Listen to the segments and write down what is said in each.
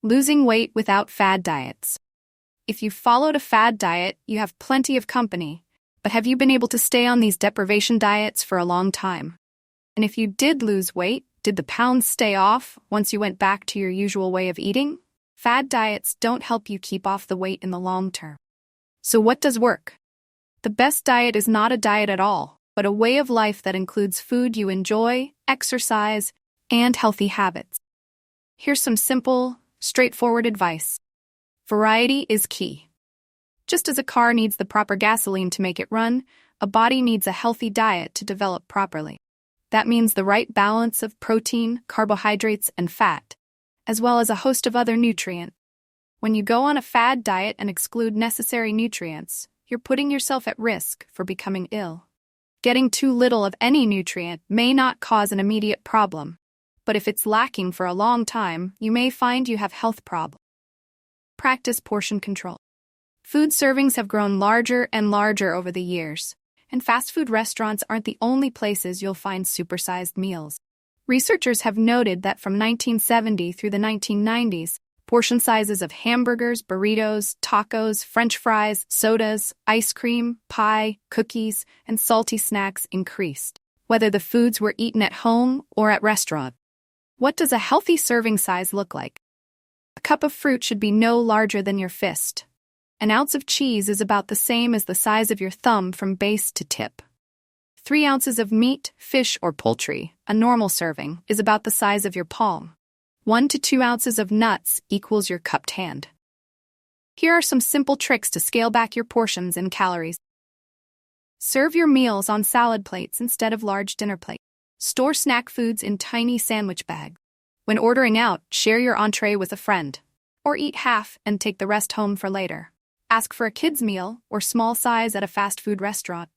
Losing weight without fad diets. If you followed a fad diet, you have plenty of company. But have you been able to stay on these deprivation diets for a long time? And if you did lose weight, did the pounds stay off once you went back to your usual way of eating? Fad diets don't help you keep off the weight in the long term. So what does work? The best diet is not a diet at all, but a way of life that includes food you enjoy, exercise, and healthy habits. Here's some simple, straightforward advice. Variety is key. Just as a car needs the proper gasoline to make it run, a body needs a healthy diet to develop properly. That means the right balance of protein, carbohydrates, and fat, as well as a host of other nutrients. When you go on a fad diet and exclude necessary nutrients, you're putting yourself at risk for becoming ill. Getting too little of any nutrient may not cause an immediate problem, but if it's lacking for a long time, you may find you have health problems. Practice portion control. Food servings have grown larger and larger over the years, and fast food restaurants aren't the only places you'll find supersized meals. Researchers have noted that from 1970 through the 1990s, portion sizes of hamburgers, burritos, tacos, French fries, sodas, ice cream, pie, cookies, and salty snacks increased, whether the foods were eaten at home or at restaurants. What does a healthy serving size look like? A cup of fruit should be no larger than your fist. An ounce of cheese is about the same as the size of your thumb from base to tip. 3 ounces of meat, fish, or poultry, a normal serving, is about the size of your palm. 1 to 2 ounces of nuts equals your cupped hand. Here are some simple tricks to scale back your portions and calories. Serve your meals on salad plates instead of large dinner plates. Store snack foods in tiny sandwich bags. When ordering out, share your entree with a friend. Or eat half and take the rest home for later. Ask for a kid's meal or small size at a fast food restaurant.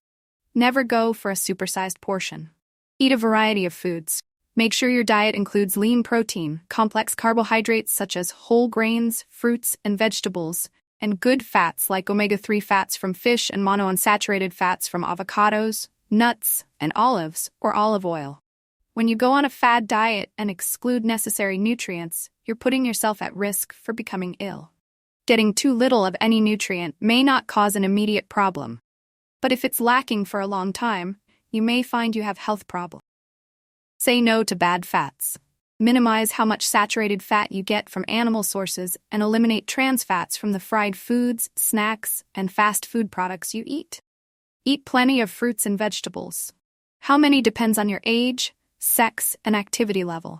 Never go for a supersized portion. Eat a variety of foods. Make sure your diet includes lean protein, complex carbohydrates such as whole grains, fruits, and vegetables, and good fats like omega-3 fats from fish and monounsaturated fats from avocados, nuts, and olives or olive oil. When you go on a fad diet and exclude necessary nutrients, you're putting yourself at risk for becoming ill. Getting too little of any nutrient may not cause an immediate problem, but if it's lacking for a long time, you may find you have health problems. Say no to bad fats. Minimize how much saturated fat you get from animal sources and eliminate trans fats from the fried foods, snacks, and fast food products you eat. Eat plenty of fruits and vegetables. How many depends on your age, sex, and activity level.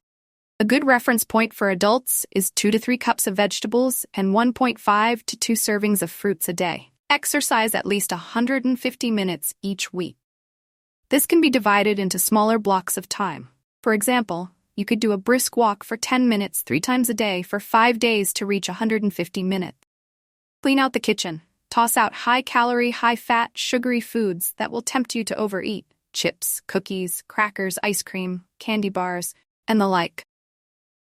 A good reference point for adults is 2 to 3 cups of vegetables and 1.5 to 2 servings of fruits a day. Exercise at least 150 minutes each week. This can be divided into smaller blocks of time. For example, you could do a brisk walk for 10 minutes 3 times a day for 5 days to reach 150 minutes. Clean out the kitchen. Toss out high-calorie, high-fat, sugary foods that will tempt you to overeat. Chips, cookies, crackers, ice cream, candy bars, and the like.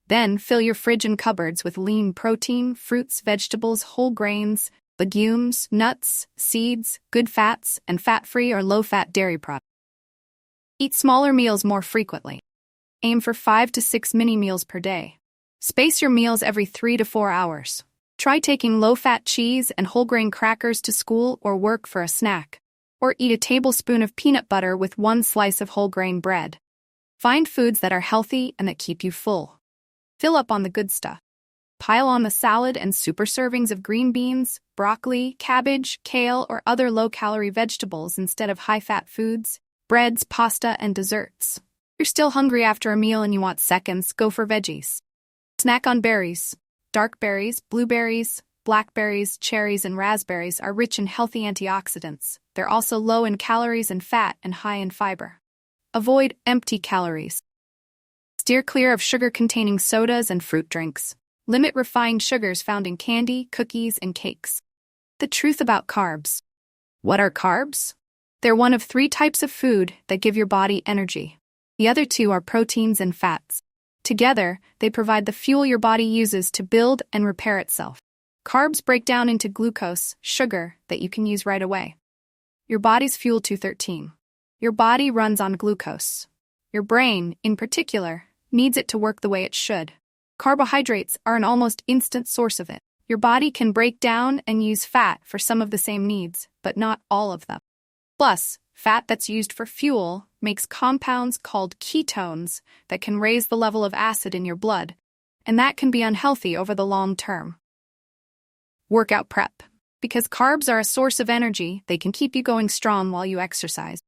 Then fill your fridge and cupboards with lean protein, fruits, vegetables, whole grains, legumes, nuts, seeds, good fats, and fat-free or low-fat dairy products. Eat smaller meals more frequently. Aim for 5 to 6 mini-meals per day. Space your meals every 3 to 4 hours. Try taking low-fat cheese and whole-grain crackers to school or work for a snack. Or eat a tablespoon of peanut butter with 1 slice of whole-grain bread. Find foods that are healthy and that keep you full. Fill up on the good stuff. Pile on the salad and super servings of green beans, broccoli, cabbage, kale, or other low-calorie vegetables instead of high-fat foods, breads, pasta, and desserts. If you're still hungry after a meal and you want seconds, go for veggies. Snack on berries. Dark berries, blueberries, blackberries, cherries, and raspberries are rich in healthy antioxidants. They're also low in calories and fat and high in fiber. Avoid empty calories. Steer clear of sugar-containing sodas and fruit drinks. Limit refined sugars found in candy, cookies, and cakes. The truth about carbs. What are carbs? They're one of 3 types of food that give your body energy. The other 2 are proteins and fats. Together, they provide the fuel your body uses to build and repair itself. Carbs break down into glucose, sugar, that you can use right away. Your body's fuel 213. Your body runs on glucose. Your brain, in particular, needs it to work the way it should. Carbohydrates are an almost instant source of it. Your body can break down and use fat for some of the same needs, but not all of them. Plus, fat that's used for fuel makes compounds called ketones that can raise the level of acid in your blood, and that can be unhealthy over the long term. Workout prep. Because carbs are a source of energy, they can keep you going strong while you exercise.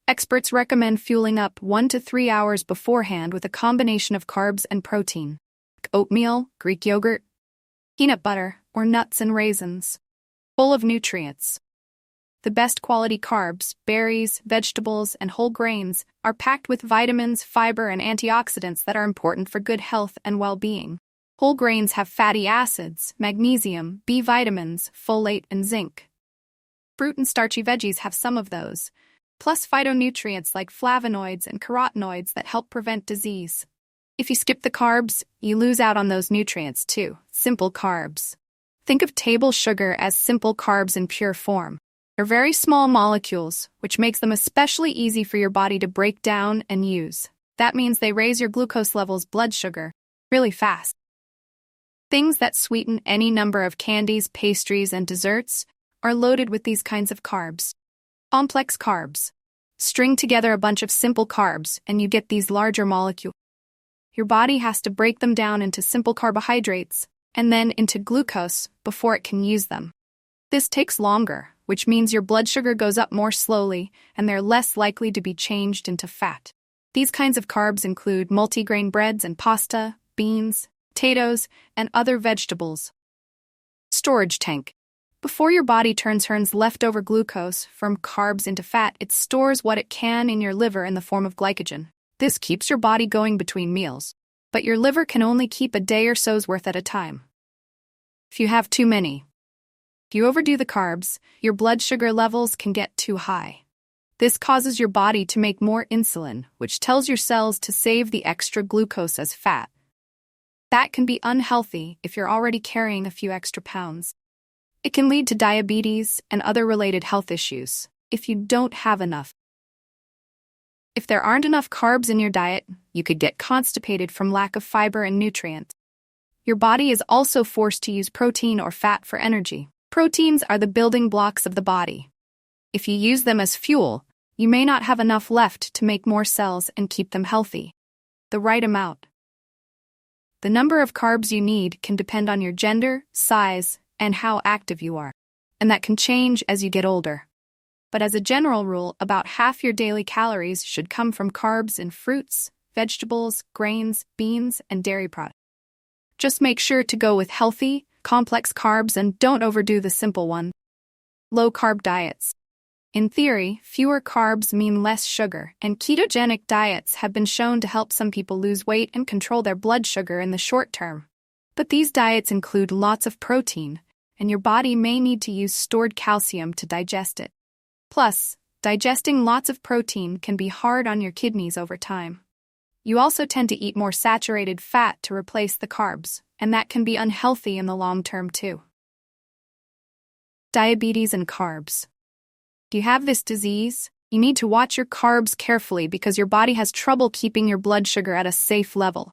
Experts recommend fueling up 1 to 3 hours beforehand with a combination of carbs and protein. Oatmeal, Greek yogurt, peanut butter, or nuts and raisins. Full of nutrients. The best quality carbs, berries, vegetables, and whole grains, are packed with vitamins, fiber, and antioxidants that are important for good health and well-being. Whole grains have fatty acids, magnesium, B vitamins, folate, and zinc. Fruit and starchy veggies have some of those, plus phytonutrients like flavonoids and carotenoids that help prevent disease. If you skip the carbs, you lose out on those nutrients too. Simple carbs. Think of table sugar as simple carbs in pure form. They're very small molecules, which makes them especially easy for your body to break down and use. That means they raise your glucose levels, blood sugar, really fast. Things that sweeten any number of candies, pastries, and desserts are loaded with these kinds of carbs. Complex carbs. String together a bunch of simple carbs and you get these larger molecules. Your body has to break them down into simple carbohydrates and then into glucose before it can use them. This takes longer, which means your blood sugar goes up more slowly and they're less likely to be changed into fat. These kinds of carbs include multigrain breads and pasta, beans, potatoes, and other vegetables. Storage tank. Before your body turns leftover glucose from carbs into fat, it stores what it can in your liver in the form of glycogen. This keeps your body going between meals, but your liver can only keep a day or so's worth at a time. If you have too many. If you overdo the carbs, your blood sugar levels can get too high. This causes your body to make more insulin, which tells your cells to save the extra glucose as fat. That can be unhealthy if you're already carrying a few extra pounds. It can lead to diabetes and other related health issues if you don't have enough. If there aren't enough carbs in your diet, you could get constipated from lack of fiber and nutrients. Your body is also forced to use protein or fat for energy. Proteins are the building blocks of the body. If you use them as fuel, you may not have enough left to make more cells and keep them healthy. The right amount. The number of carbs you need can depend on your gender, size, and how active you are, and that can change as you get older. But as a general rule, about half your daily calories should come from carbs in fruits, vegetables, grains, beans, and dairy products. Just make sure to go with healthy, complex carbs and don't overdo the simple one. Low-carb diets. In theory, fewer carbs mean less sugar, and ketogenic diets have been shown to help some people lose weight and control their blood sugar in the short term. But these diets include lots of protein, and your body may need to use stored calcium to digest it. Plus, digesting lots of protein can be hard on your kidneys over time. You also tend to eat more saturated fat to replace the carbs, and that can be unhealthy in the long term too. Diabetes and carbs. Do you have this disease? You need to watch your carbs carefully because your body has trouble keeping your blood sugar at a safe level.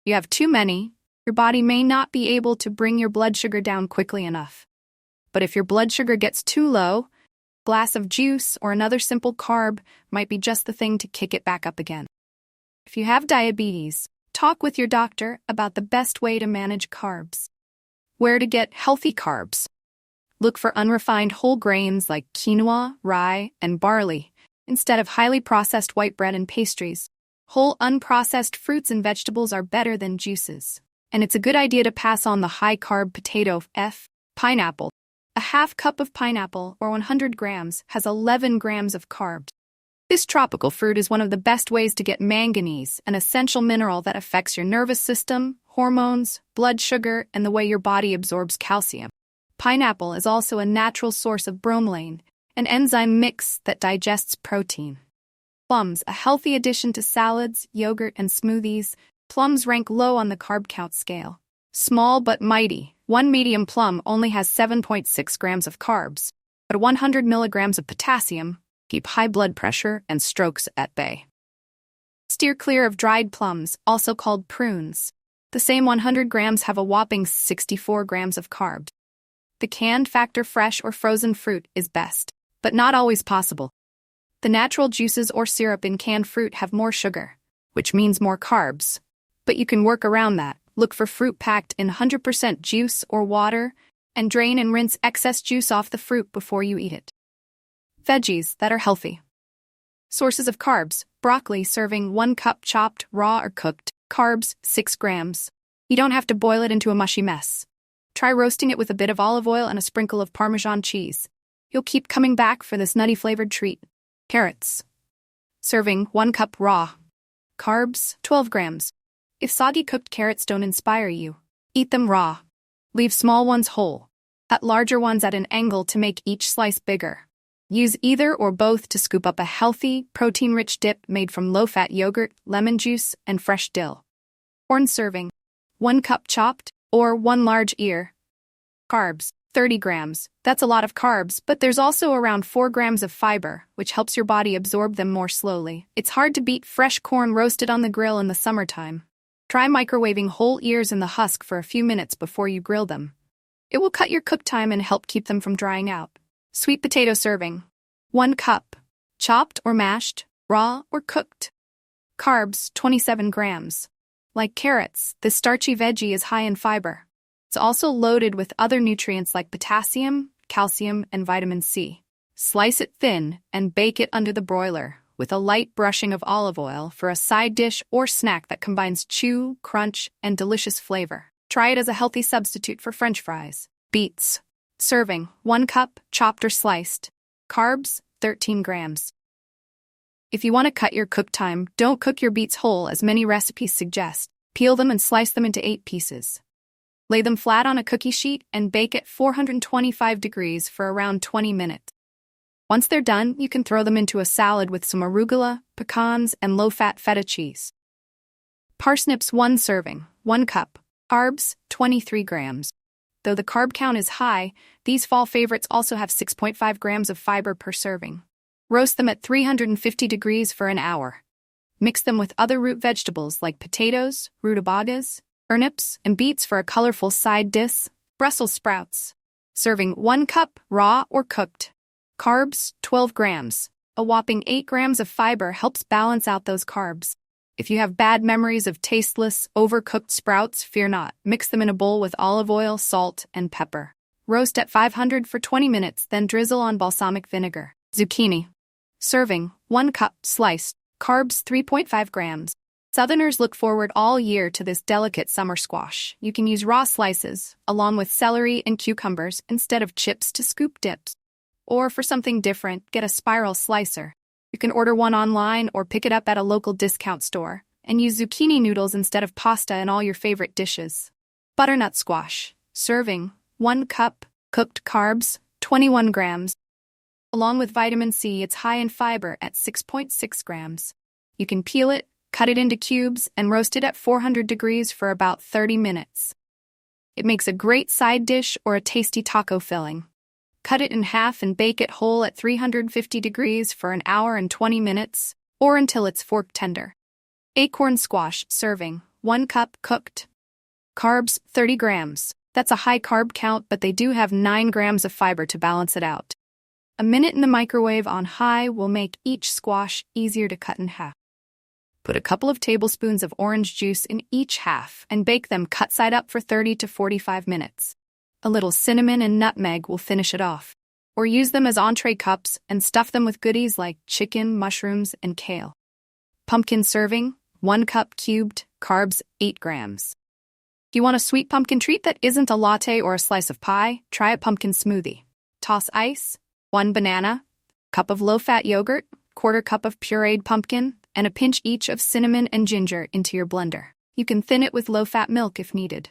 If you have too many, your body may not be able to bring your blood sugar down quickly enough. But if your blood sugar gets too low, a glass of juice or another simple carb might be just the thing to kick it back up again. If you have diabetes, talk with your doctor about the best way to manage carbs. Where to get healthy carbs. Look for unrefined whole grains like quinoa, rye, and barley, instead of highly processed white bread and pastries. Whole unprocessed fruits and vegetables are better than juices. And it's a good idea to pass on the high-carb potato, pineapple. A half cup of pineapple, or 100 grams, has 11 grams of carbs. This tropical fruit is one of the best ways to get manganese, an essential mineral that affects your nervous system, hormones, blood sugar, and the way your body absorbs calcium. Pineapple is also a natural source of bromelain, an enzyme mix that digests protein. Plums, a healthy addition to salads, yogurt, and smoothies. Plums rank low on the carb count scale. Small but mighty, one medium plum only has 7.6 grams of carbs, but 100 milligrams of potassium keep high blood pressure and strokes at bay. Steer clear of dried plums, also called prunes. The same 100 grams have a whopping 64 grams of carbs. The canned factor fresh or frozen fruit is best, but not always possible. The natural juices or syrup in canned fruit have more sugar, which means more carbs. But you can work around that. Look for fruit packed in 100% juice or water, and drain and rinse excess juice off the fruit before you eat it. Veggies that are healthy. Sources of carbs: broccoli serving 1 cup chopped, raw or cooked. Carbs 6 grams. You don't have to boil it into a mushy mess. Try roasting it with a bit of olive oil and a sprinkle of Parmesan cheese. You'll keep coming back for this nutty flavored treat. Carrots. Serving 1 cup raw. Carbs 12 grams. If soggy cooked carrots don't inspire you, eat them raw. Leave small ones whole. Cut larger ones at an angle to make each slice bigger. Use either or both to scoop up a healthy, protein-rich dip made from low-fat yogurt, lemon juice, and fresh dill. Corn serving: 1 cup chopped, or 1 large ear. Carbs 30 grams. That's a lot of carbs, but there's also around 4 grams of fiber, which helps your body absorb them more slowly. It's hard to beat fresh corn roasted on the grill in the summertime. Try microwaving whole ears in the husk for a few minutes before you grill them. It will cut your cook time and help keep them from drying out. Sweet potato serving: 1 cup. Chopped or mashed, raw or cooked. Carbs 27 grams. Like carrots, this starchy veggie is high in fiber. It's also loaded with other nutrients like potassium, calcium, and vitamin C. Slice it thin and bake it under the broiler with a light brushing of olive oil for a side dish or snack that combines chew, crunch, and delicious flavor. Try it as a healthy substitute for French fries. Beets. Serving: 1 cup, chopped or sliced. Carbs 13 grams. If you want to cut your cook time, don't cook your beets whole as many recipes suggest. Peel them and slice them into 8 pieces. Lay them flat on a cookie sheet and bake at 425 degrees for around 20 minutes. Once they're done, you can throw them into a salad with some arugula, pecans, and low-fat feta cheese. Parsnips 1 serving, 1 cup. Carbs 23 grams. Though the carb count is high, these fall favorites also have 6.5 grams of fiber per serving. Roast them at 350 degrees for an hour. Mix them with other root vegetables like potatoes, rutabagas, turnips, and beets for a colorful side dish. Brussels sprouts. Serving 1 cup, raw or cooked. Carbs 12 grams. A whopping 8 grams of fiber helps balance out those carbs. If you have bad memories of tasteless, overcooked sprouts, fear not. Mix them in a bowl with olive oil, salt, and pepper. Roast at 500 for 20 minutes, then drizzle on balsamic vinegar. Zucchini. Serving: 1 cup, sliced. Carbs 3.5 grams. Southerners look forward all year to this delicate summer squash. You can use raw slices, along with celery and cucumbers, instead of chips to scoop dips. Or for something different, get a spiral slicer. You can order one online or pick it up at a local discount store, and use zucchini noodles instead of pasta in all your favorite dishes. Butternut squash. Serving: 1 cup. Cooked. Carbs 21 grams. Along with vitamin C, it's high in fiber at 6.6 grams. You can peel it, cut it into cubes, and roast it at 400 degrees for about 30 minutes. It makes a great side dish or a tasty taco filling. Cut it in half and bake it whole at 350 degrees for an hour and 20 minutes, or until it's fork tender. Acorn squash. Serving: 1 cup, cooked. Carbs 30 grams. That's a high carb count, but they do have 9 grams of fiber to balance it out. A minute in the microwave on high will make each squash easier to cut in half. Put a couple of tablespoons of orange juice in each half and bake them cut side up for 30 to 45 minutes. A little cinnamon and nutmeg will finish it off. Or use them as entree cups and stuff them with goodies like chicken, mushrooms, and kale. Pumpkin serving: 1 cup, cubed. Carbs 8 grams. If you want a sweet pumpkin treat that isn't a latte or a slice of pie, try a pumpkin smoothie. Toss ice, 1 banana, cup of low-fat yogurt, 1/4 cup of pureed pumpkin, and a pinch each of cinnamon and ginger into your blender. You can thin it with low-fat milk if needed.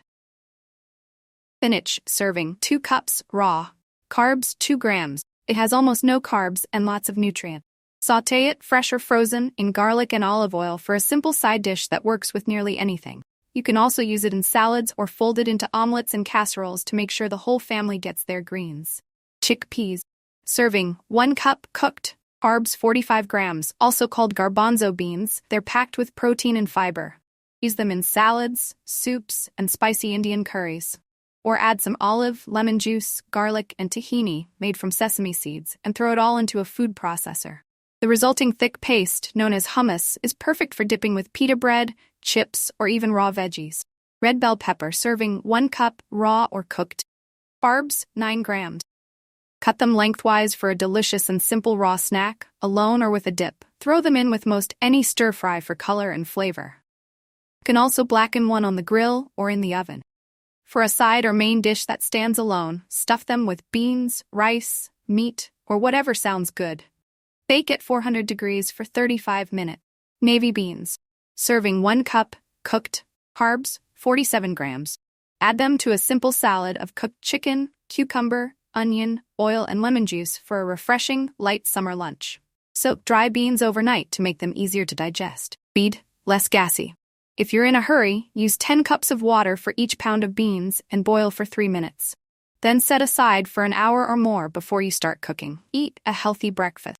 Spinach. Serving: 2 cups, raw. Carbs 2 grams. It has almost no carbs and lots of nutrients. Sauté it, fresh or frozen, in garlic and olive oil for a simple side dish that works with nearly anything. You can also use it in salads or fold it into omelets and casseroles to make sure the whole family gets their greens. Chickpeas. Serving: 1 cup, cooked. Carbs 45 grams, also called garbanzo beans. They're packed with protein and fiber. Use them in salads, soups, and spicy Indian curries. Or add some olive, lemon juice, garlic, and tahini made from sesame seeds and throw it all into a food processor. The resulting thick paste, known as hummus, is perfect for dipping with pita bread, chips, or even raw veggies. Red bell pepper serving 1 cup, raw or cooked. Carbs, 9 grams. Cut them lengthwise for a delicious and simple raw snack, alone or with a dip. Throw them in with most any stir-fry for color and flavor. You can also blacken one on the grill or in the oven. For a side or main dish that stands alone, stuff them with beans, rice, meat, or whatever sounds good. Bake at 400 degrees for 35 minutes. Navy beans. Serving 1 cup, cooked. Carbs, 47 grams. Add them to a simple salad of cooked chicken, cucumber, onion, oil, and lemon juice for a refreshing, light summer lunch. Soak dry beans overnight to make them easier to digest. Speed, less gassy. If you're in a hurry, use 10 cups of water for each pound of beans and boil for 3 minutes. Then set aside for an hour or more before you start cooking. Eat a healthy breakfast.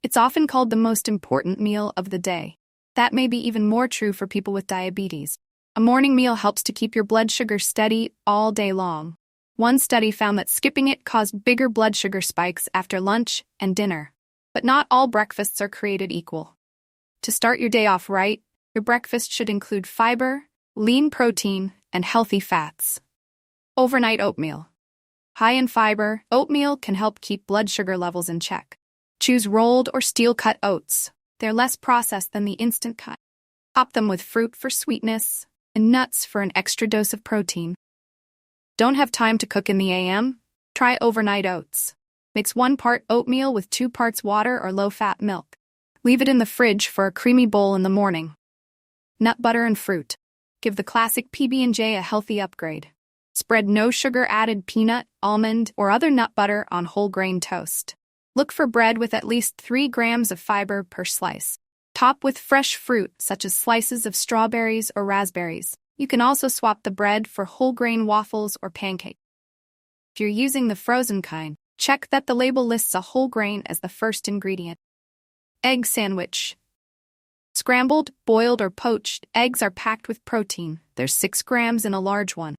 It's often called the most important meal of the day. That may be even more true for people with diabetes. A morning meal helps to keep your blood sugar steady all day long. One study found that skipping it caused bigger blood sugar spikes after lunch and dinner. But not all breakfasts are created equal. To start your day off right, your breakfast should include fiber, lean protein, and healthy fats. Overnight oatmeal. High in fiber, oatmeal can help keep blood sugar levels in check. Choose rolled or steel-cut oats. They're less processed than the instant kind. Top them with fruit for sweetness and nuts for an extra dose of protein. Don't have time to cook in the AM? Try overnight oats. Mix 1 part oatmeal with 2 parts water or low-fat milk. Leave it in the fridge for a creamy bowl in the morning. Nut butter and fruit. Give the classic PB&J a healthy upgrade. Spread no sugar-added peanut, almond, or other nut butter on whole grain toast. Look for bread with at least 3 grams of fiber per slice. Top with fresh fruit such as slices of strawberries or raspberries. You can also swap the bread for whole grain waffles or pancakes. If you're using the frozen kind, check that the label lists a whole grain as the first ingredient. Egg sandwich. Scrambled, boiled, or poached, eggs are packed with protein. There's 6 grams in a large one.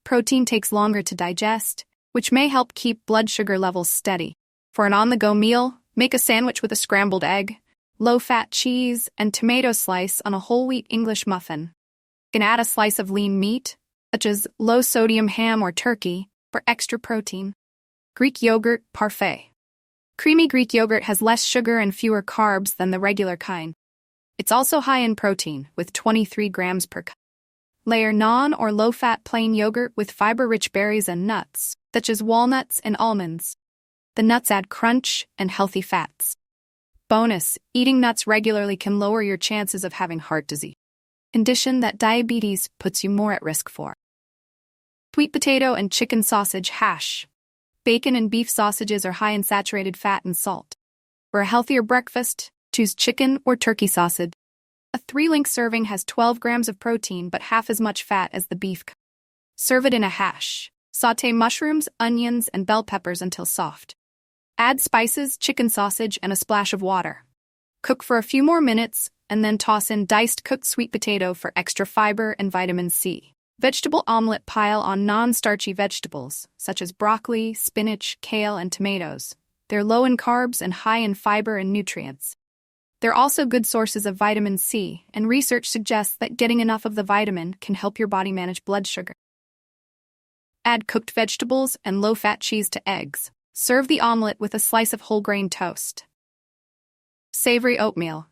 Protein takes longer to digest, which may help keep blood sugar levels steady. For an on-the-go meal, make a sandwich with a scrambled egg, low-fat cheese, and tomato slice on a whole-wheat English muffin. You can add a slice of lean meat, such as low-sodium ham or turkey, for extra protein. Greek yogurt parfait. Creamy Greek yogurt has less sugar and fewer carbs than the regular kind. It's also high in protein, with 23 grams per cup. Layer non- or low-fat plain yogurt with fiber-rich berries and nuts, such as walnuts and almonds. The nuts add crunch and healthy fats. Bonus, eating nuts regularly can lower your chances of having heart disease, a condition that diabetes puts you more at risk for. Sweet potato and chicken sausage hash. Bacon and beef sausages are high in saturated fat and salt. For a healthier breakfast, choose chicken or turkey sausage. A 3-link serving has 12 grams of protein but half as much fat as the beef. Serve it in a hash. Sauté mushrooms, onions, and bell peppers until soft. Add spices, chicken sausage, and a splash of water. Cook for a few more minutes, and then toss in diced cooked sweet potato for extra fiber and vitamin C. Vegetable omelet pile on non-starchy vegetables, such as broccoli, spinach, kale, and tomatoes. They're low in carbs and high in fiber and nutrients. They're also good sources of vitamin C, and research suggests that getting enough of the vitamin can help your body manage blood sugar. Add cooked vegetables and low-fat cheese to eggs. Serve the omelet with a slice of whole grain toast. Savory oatmeal.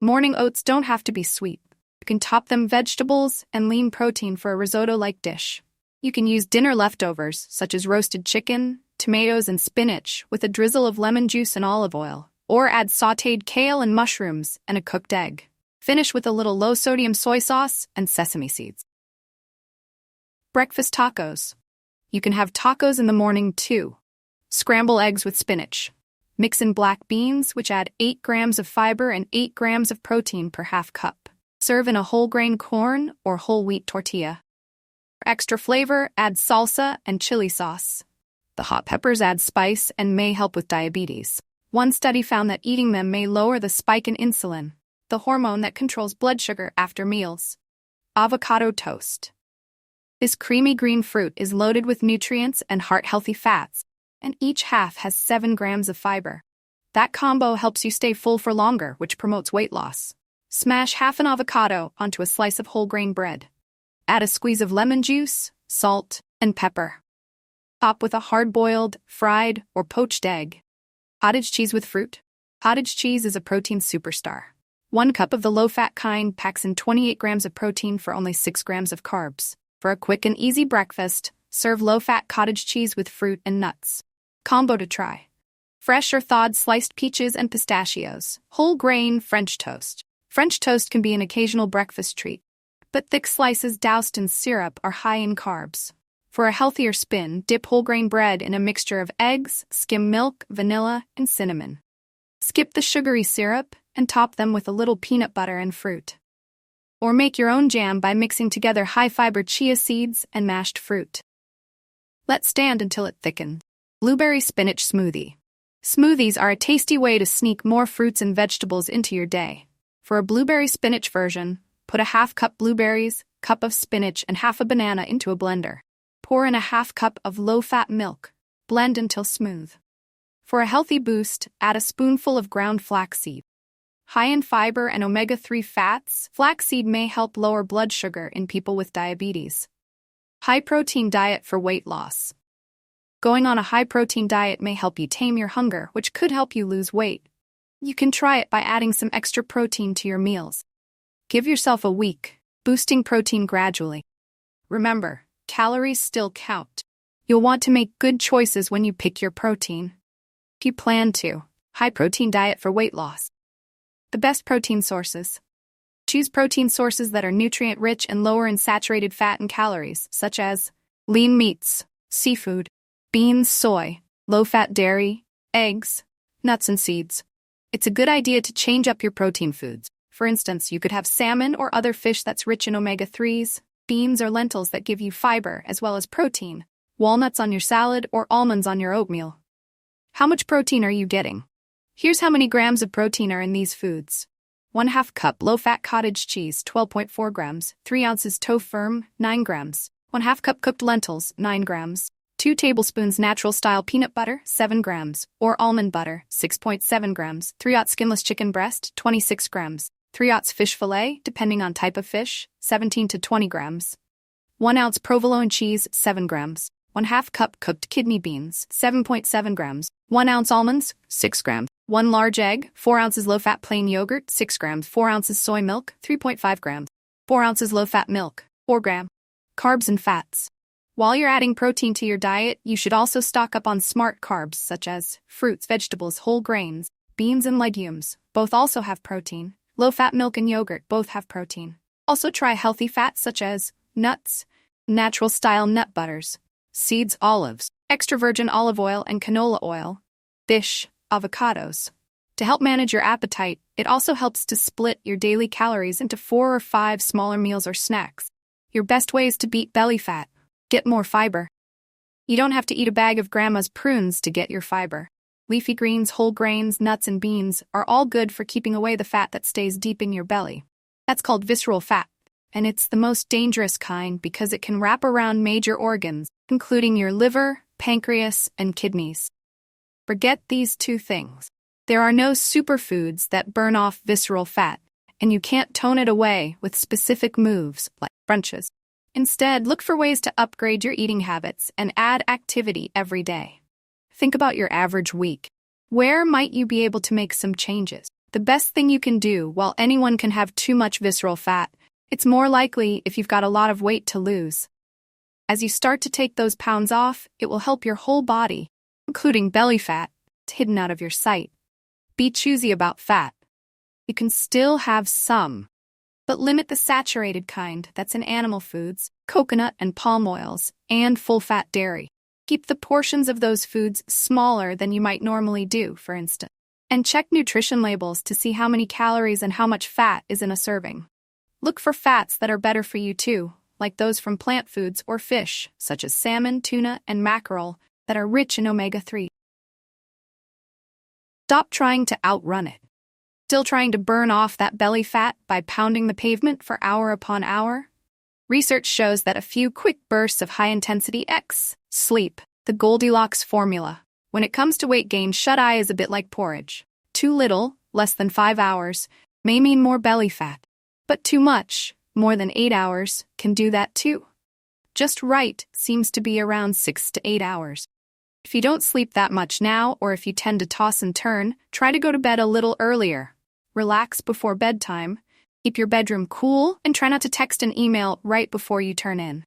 Morning oats don't have to be sweet. You can top them vegetables and lean protein for a risotto-like dish. You can use dinner leftovers, such as roasted chicken, tomatoes, and spinach, with a drizzle of lemon juice and olive oil, or add sautéed kale and mushrooms and a cooked egg. Finish with a little low-sodium soy sauce and sesame seeds. Breakfast tacos. You can have tacos in the morning, too. Scramble eggs with spinach. Mix in black beans, which add 8 grams of fiber and 8 grams of protein per half cup. Serve in a whole grain corn or whole wheat tortilla. For extra flavor, add salsa and chili sauce. The hot peppers add spice and may help with diabetes. One study found that eating them may lower the spike in insulin. the hormone that controls blood sugar after meals. Avocado toast. This creamy green fruit is loaded with nutrients and heart-healthy fats, and each half has 7 grams of fiber. That combo helps you stay full for longer, which promotes weight loss. Smash half an avocado onto a slice of whole grain bread. Add a squeeze of lemon juice, salt, and pepper. Top with a hard-boiled, fried, or poached egg. Cottage cheese with fruit. Cottage cheese is a protein superstar. 1 cup of the low-fat kind packs in 28 grams of protein for only 6 grams of carbs. For a quick and easy breakfast, serve low-fat cottage cheese with fruit and nuts. Combo to try. Fresh or thawed sliced peaches and pistachios. Whole grain French toast. French toast can be an occasional breakfast treat, but thick slices doused in syrup are high in carbs. For a healthier spin, dip whole grain bread in a mixture of eggs, skim milk, vanilla, and cinnamon. Skip the sugary syrup and top them with a little peanut butter and fruit. Or make your own jam by mixing together high-fiber chia seeds and mashed fruit. Let stand until it thickens. Blueberry spinach smoothie. Smoothies are a tasty way to sneak more fruits and vegetables into your day. For a blueberry spinach version, put a half-cup blueberries, cup of spinach, and half a banana into a blender. Pour in a half-cup of low-fat milk. Blend until smooth. For a healthy boost, add a spoonful of ground flaxseed. High in fiber and omega-3 fats, flaxseed may help lower blood sugar in people with diabetes. High-protein diet for weight loss. Going on a high-protein diet may help you tame your hunger, which could help you lose weight. You can try it by adding some extra protein to your meals. Give yourself a week, boosting protein gradually. Remember, calories still count. You'll want to make good choices when you pick your protein. If you plan to, high-protein diet for weight loss. The best protein sources. Choose protein sources that are nutrient-rich and lower in saturated fat and calories, such as lean meats, seafood, beans, soy, low-fat dairy, eggs, nuts, and seeds. It's a good idea to change up your protein foods. For instance, you could have salmon or other fish that's rich in omega-3s, beans or lentils that give you fiber as well as protein, walnuts on your salad or almonds on your oatmeal. How much protein are you getting? Here's how many grams of protein are in these foods. 1/2 cup low-fat cottage cheese, 12.4 grams, 3 ounces tofu firm, 9 grams, 1/2 cup cooked lentils, 9 grams, 2 tablespoons natural-style peanut butter, 7 grams, or almond butter, 6.7 grams, 3/0 skinless chicken breast, 26 grams, 3/0 fish fillet, depending on type of fish, 17 to 20 grams, 1 ounce provolone cheese, 7 grams, 1/2 cup cooked kidney beans, 7.7 grams, 1 ounce almonds, 6 grams, 1 large egg, 4 ounces low-fat plain yogurt, 6 grams, 4 ounces soy milk, 3.5 grams, 4 ounces low-fat milk, 4 grams. Carbs and fats. While you're adding protein to your diet, you should also stock up on smart carbs such as fruits, vegetables, whole grains, beans, and legumes. Both also have protein. Low-fat milk and yogurt both have protein. Also try healthy fats such as nuts, natural-style nut butters, seeds, olives, extra virgin olive oil, and canola oil, fish, avocados. To help manage your appetite, it also helps to split your daily calories into 4 or 5 smaller meals or snacks. Your best way is to beat belly fat. Get more fiber. You don't have to eat a bag of grandma's prunes to get your fiber. Leafy greens, whole grains, nuts, and beans are all good for keeping away the fat that stays deep in your belly. That's called visceral fat, and it's the most dangerous kind because it can wrap around major organs, including your liver, pancreas, and kidneys. Forget these 2 things. There are no superfoods that burn off visceral fat, and you can't tone it away with specific moves like crunches. Instead, look for ways to upgrade your eating habits and add activity every day. Think about your average week. Where might you be able to make some changes? The best thing you can do, while anyone can have too much visceral fat, it's more likely if you've got a lot of weight to lose. As you start to take those pounds off, it will help your whole body, including belly fat, hidden out of your sight. Be choosy about fat. You can still have some, but limit the saturated kind that's in animal foods, coconut and palm oils, and full-fat dairy. Keep the portions of those foods smaller than you might normally do, for instance. And check nutrition labels to see how many calories and how much fat is in a serving. Look for fats that are better for you too, like those from plant foods or fish, such as salmon, tuna, and mackerel, that are rich in omega-3. Stop trying to outrun it. Still trying to burn off that belly fat by pounding the pavement for hour upon hour? Research shows that a few quick bursts of high-intensity sleep, the Goldilocks formula. When it comes to weight gain, shut-eye is a bit like porridge. Too little, less than 5 hours, may mean more belly fat. But too much, more than 8 hours, can do that too. Just right seems to be around 6 to 8 hours. If you don't sleep that much now, or if you tend to toss and turn, try to go to bed a little earlier. Relax before bedtime, keep your bedroom cool, and try not to text and email right before you turn in.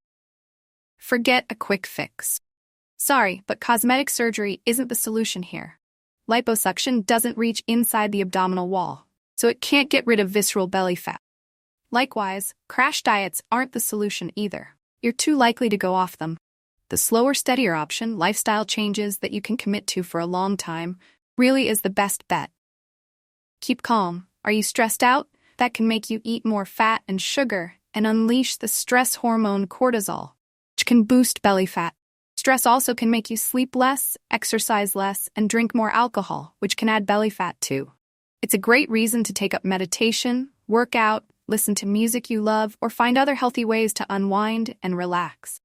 Forget a quick fix. Sorry, but cosmetic surgery isn't the solution here. Liposuction doesn't reach inside the abdominal wall, so it can't get rid of visceral belly fat. Likewise, crash diets aren't the solution either. You're too likely to go off them. The slower, steadier option, lifestyle changes that you can commit to for a long time, really is the best bet. Keep calm. Are you stressed out? That can make you eat more fat and sugar and unleash the stress hormone cortisol, which can boost belly fat. Stress also can make you sleep less, exercise less, and drink more alcohol, which can add belly fat too. It's a great reason to take up meditation, work out, listen to music you love, or find other healthy ways to unwind and relax.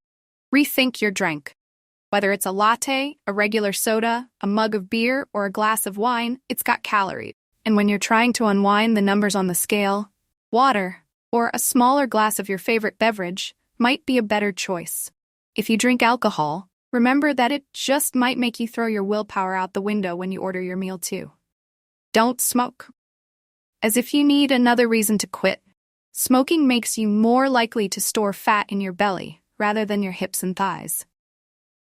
Rethink your drink. Whether it's a latte, a regular soda, a mug of beer, or a glass of wine, it's got calories. And when you're trying to unwind the numbers on the scale, water, or a smaller glass of your favorite beverage, might be a better choice. If you drink alcohol, remember that it just might make you throw your willpower out the window when you order your meal too. Don't smoke. As if you need another reason to quit. Smoking makes you more likely to store fat in your belly rather than your hips and thighs.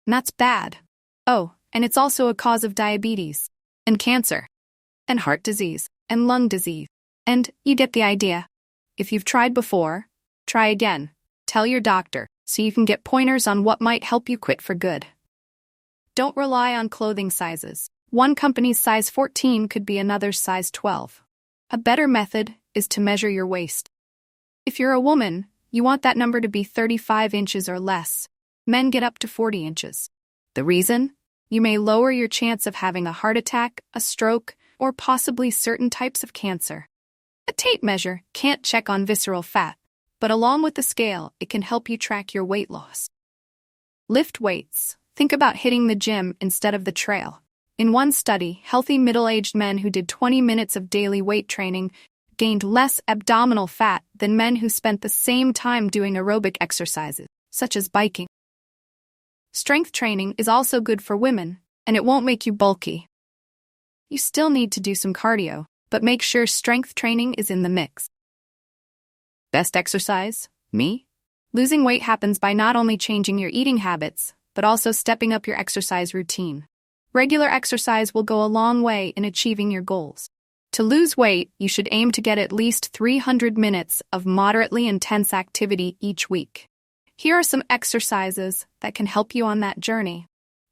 And that's bad. Oh, and it's also a cause of diabetes, and cancer, and heart disease, and lung disease. And you get the idea. If you've tried before, try again. Tell your doctor so you can get pointers on what might help you quit for good. Don't rely on clothing sizes. One company's size 14 could be another's size 12. A better method is to measure your waist. If you're a woman, you want that number to be 35 inches or less. Men get up to 40 inches. The reason? You may lower your chance of having a heart attack, a stroke, or possibly certain types of cancer. A tape measure can't check on visceral fat, but along with the scale, it can help you track your weight loss. Lift weights. Think about hitting the gym instead of the trail. In one study, healthy middle-aged men who did 20 minutes of daily weight training gained less abdominal fat than men who spent the same time doing aerobic exercises, such as biking. Strength training is also good for women, and it won't make you bulky. You still need to do some cardio, but make sure strength training is in the mix. Best exercise? Me? Losing weight happens by not only changing your eating habits, but also stepping up your exercise routine. Regular exercise will go a long way in achieving your goals. To lose weight, you should aim to get at least 300 minutes of moderately intense activity each week. Here are some exercises that can help you on that journey.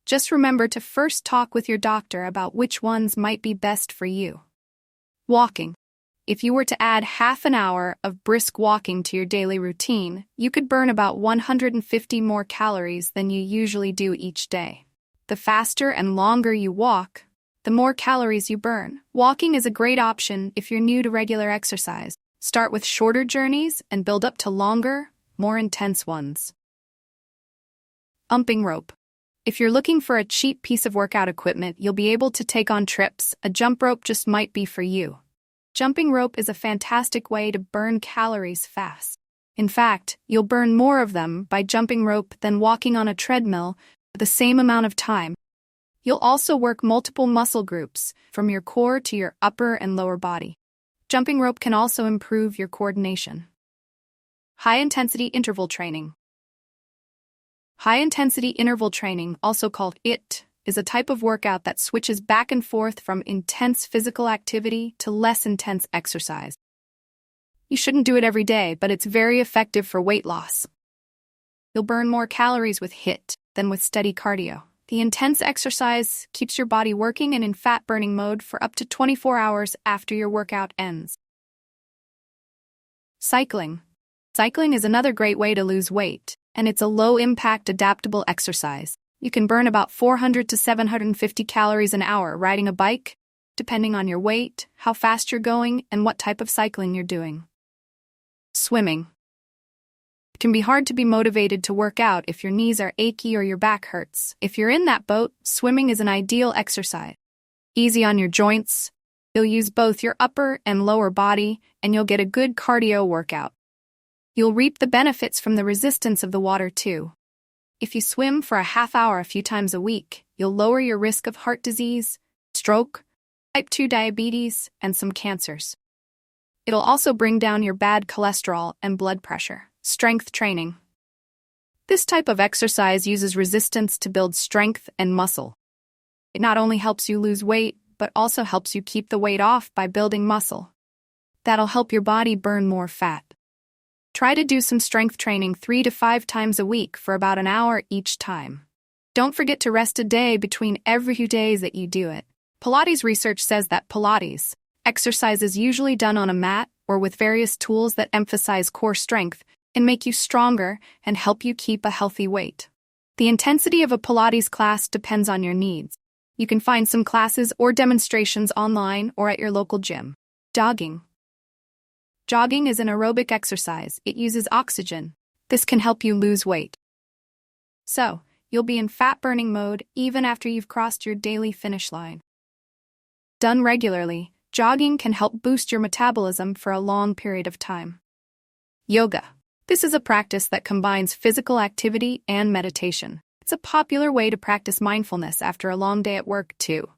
Just remember to first talk with your doctor about which ones might be best for you. Walking. If you were to add half an hour of brisk walking to your daily routine, you could burn about 150 more calories than you usually do each day. The faster and longer you walk, the more calories you burn. Walking is a great option if you're new to regular exercise. Start with shorter journeys and build up to longer, more intense ones. Jumping rope. If you're looking for a cheap piece of workout equipment you'll be able to take on trips, a jump rope just might be for you. Jumping rope is a fantastic way to burn calories fast. In fact, you'll burn more of them by jumping rope than walking on a treadmill for the same amount of time. You'll also work multiple muscle groups, from your core to your upper and lower body. Jumping rope can also improve your coordination. High-intensity interval training. High-intensity interval training, also called HIIT, is a type of workout that switches back and forth from intense physical activity to less intense exercise. You shouldn't do it every day, but it's very effective for weight loss. You'll burn more calories with HIIT than with steady cardio. The intense exercise keeps your body working and in fat-burning mode for up to 24 hours after your workout ends. Cycling. Cycling is another great way to lose weight, and it's a low-impact adaptable exercise. You can burn about 400 to 750 calories an hour riding a bike, depending on your weight, how fast you're going, and what type of cycling you're doing. Swimming. It can be hard to be motivated to work out if your knees are achy or your back hurts. If you're in that boat, swimming is an ideal exercise. Easy on your joints, you'll use both your upper and lower body, and you'll get a good cardio workout. You'll reap the benefits from the resistance of the water too. If you swim for a half hour a few times a week, you'll lower your risk of heart disease, stroke, type 2 diabetes, and some cancers. It'll also bring down your bad cholesterol and blood pressure. Strength training. This type of exercise uses resistance to build strength and muscle. It not only helps you lose weight, but also helps you keep the weight off by building muscle. That'll help your body burn more fat. Try to do some strength training 3 to 5 times a week for about an hour each time. Don't forget to rest a day between every few days that you do it. Pilates research says that Pilates exercise is usually done on a mat or with various tools that emphasize core strength and make you stronger and help you keep a healthy weight. The intensity of a Pilates class depends on your needs. You can find some classes or demonstrations online or at your local gym. Jogging. Jogging is an aerobic exercise. It uses oxygen. This can help you lose weight. So, you'll be in fat-burning mode even after you've crossed your daily finish line. Done regularly, jogging can help boost your metabolism for a long period of time. Yoga. This is a practice that combines physical activity and meditation. It's a popular way to practice mindfulness after a long day at work, too.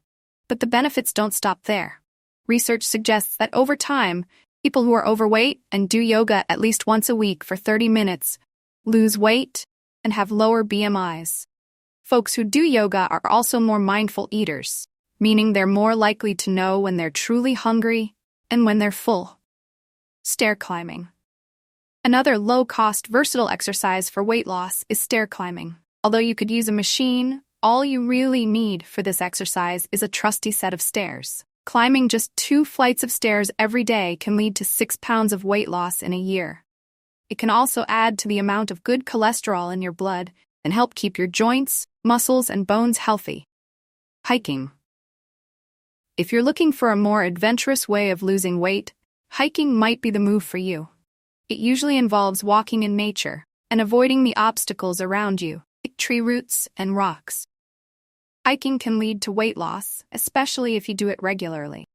But the benefits don't stop there. Research suggests that over time, people who are overweight and do yoga at least once a week for 30 minutes lose weight and have lower BMIs. Folks who do yoga are also more mindful eaters, meaning they're more likely to know when they're truly hungry and when they're full. Stair climbing. Another low-cost, versatile exercise for weight loss is stair climbing. Although you could use a machine, all you really need for this exercise is a trusty set of stairs. Climbing just 2 flights of stairs every day can lead to 6 pounds of weight loss in a year. It can also add to the amount of good cholesterol in your blood and help keep your joints, muscles, and bones healthy. Hiking. If you're looking for a more adventurous way of losing weight, hiking might be the move for you. It usually involves walking in nature and avoiding the obstacles around you, like tree roots and rocks. Hiking can lead to weight loss, especially if you do it regularly.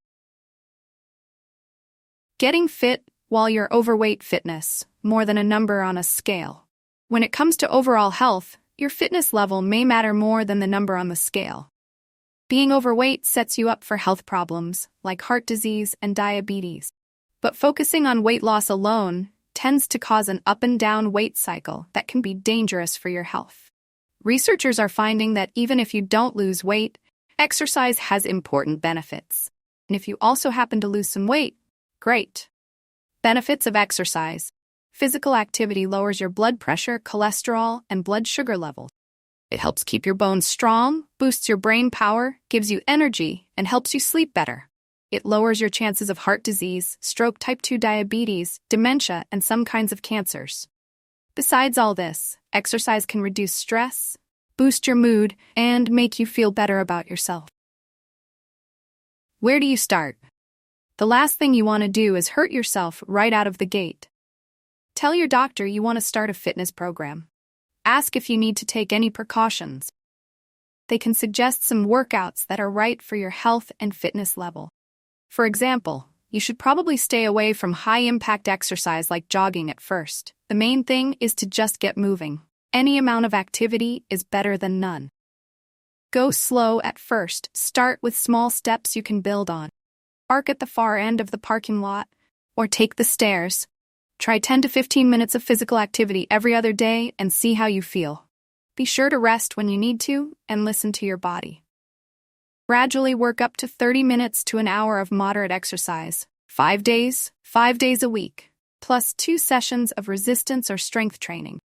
Getting fit while you're overweight. Fitness, more than a number on a scale. When it comes to overall health, your fitness level may matter more than the number on the scale. Being overweight sets you up for health problems like heart disease and diabetes. But focusing on weight loss alone tends to cause an up and down weight cycle that can be dangerous for your health. Researchers are finding that even if you don't lose weight, exercise has important benefits. And if you also happen to lose some weight, great. Benefits of exercise. Physical activity lowers your blood pressure, cholesterol, and blood sugar levels. It helps keep your bones strong, boosts your brain power, gives you energy, and helps you sleep better. It lowers your chances of heart disease, stroke, type 2 diabetes, dementia, and some kinds of cancers. Besides all this, exercise can reduce stress, boost your mood, and make you feel better about yourself. Where do you start? The last thing you want to do is hurt yourself right out of the gate. Tell your doctor you want to start a fitness program. Ask if you need to take any precautions. They can suggest some workouts that are right for your health and fitness level. For example, you should probably stay away from high-impact exercise like jogging at first. The main thing is to just get moving. Any amount of activity is better than none. Go slow at first. Start with small steps you can build on. Park at the far end of the parking lot, or take the stairs. Try 10 to 15 minutes of physical activity every other day and see how you feel. Be sure to rest when you need to and listen to your body. Gradually work up to 30 minutes to an hour of moderate exercise, 5 days a week, plus 2 sessions of resistance or strength training.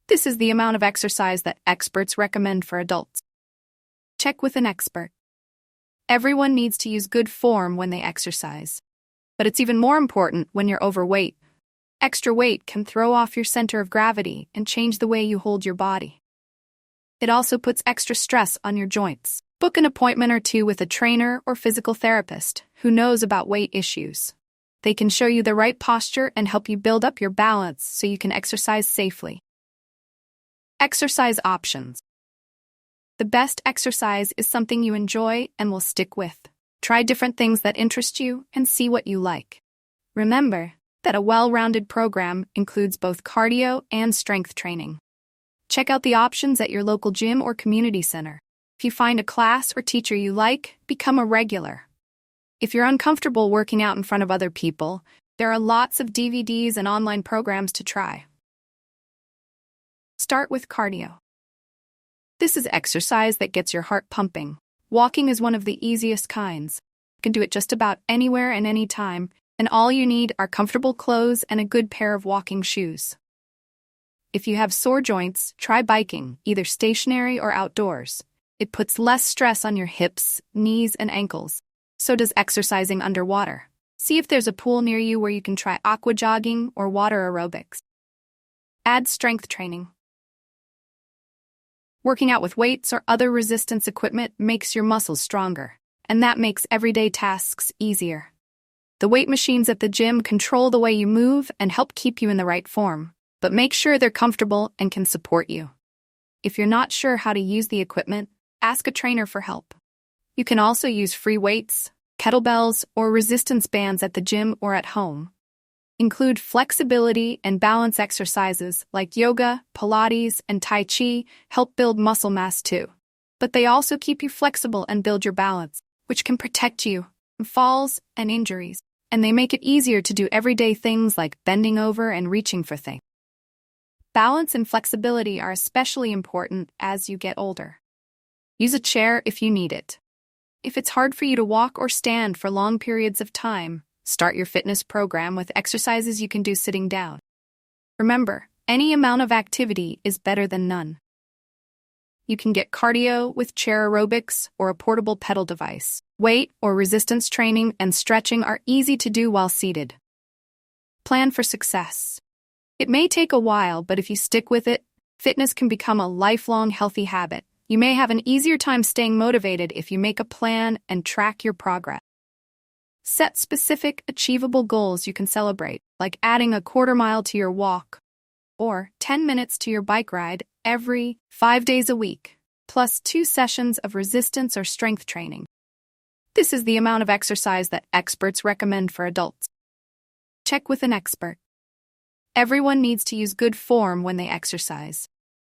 This is the amount of exercise that experts recommend for adults. Check with an expert. Everyone needs to use good form when they exercise. But it's even more important when you're overweight. Extra weight can throw off your center of gravity and change the way you hold your body. It also puts extra stress on your joints. Book an appointment or two with a trainer or physical therapist who knows about weight issues. They can show you the right posture and help you build up your balance so you can exercise safely. Exercise options. The best exercise is something you enjoy and will stick with. Try different things that interest you and see what you like. Remember that a well-rounded program includes both cardio and strength training. Check out the options at your local gym or community center. If you find a class or teacher you like, become a regular. If you're uncomfortable working out in front of other people, there are lots of DVDs and online programs to try. Start with cardio. This is exercise that gets your heart pumping. Walking is one of the easiest kinds. You can do it just about anywhere and anytime, and all you need are comfortable clothes and a good pair of walking shoes. If you have sore joints, try biking, either stationary or outdoors. It puts less stress on your hips, knees, and ankles. So does exercising underwater. See if there's a pool near you where you can try aqua jogging or water aerobics. Add strength training. Working out with weights or other resistance equipment makes your muscles stronger, and that makes everyday tasks easier. The weight machines at the gym control the way you move and help keep you in the right form, but make sure they're comfortable and can support you. If you're not sure how to use the equipment, ask a trainer for help. You can also use free weights, kettlebells, or resistance bands at the gym or at home. Include flexibility and balance exercises like yoga, Pilates, and Tai Chi help build muscle mass too. But they also keep you flexible and build your balance, which can protect you from falls and injuries. And they make it easier to do everyday things like bending over and reaching for things. Balance and flexibility are especially important as you get older. Use a chair if you need it. If it's hard for you to walk or stand for long periods of time, start your fitness program with exercises you can do sitting down. Remember, any amount of activity is better than none. You can get cardio with chair aerobics or a portable pedal device. Weight or resistance training and stretching are easy to do while seated. Plan for success. It may take a while, but if you stick with it, fitness can become a lifelong healthy habit. You may have an easier time staying motivated if you make a plan and track your progress. Set specific, achievable goals you can celebrate, like adding a quarter mile to your walk or 10 minutes to your bike ride every 5 days a week, plus 2 sessions of resistance or strength training. This is the amount of exercise that experts recommend for adults. Check with an expert. Everyone needs to use good form when they exercise.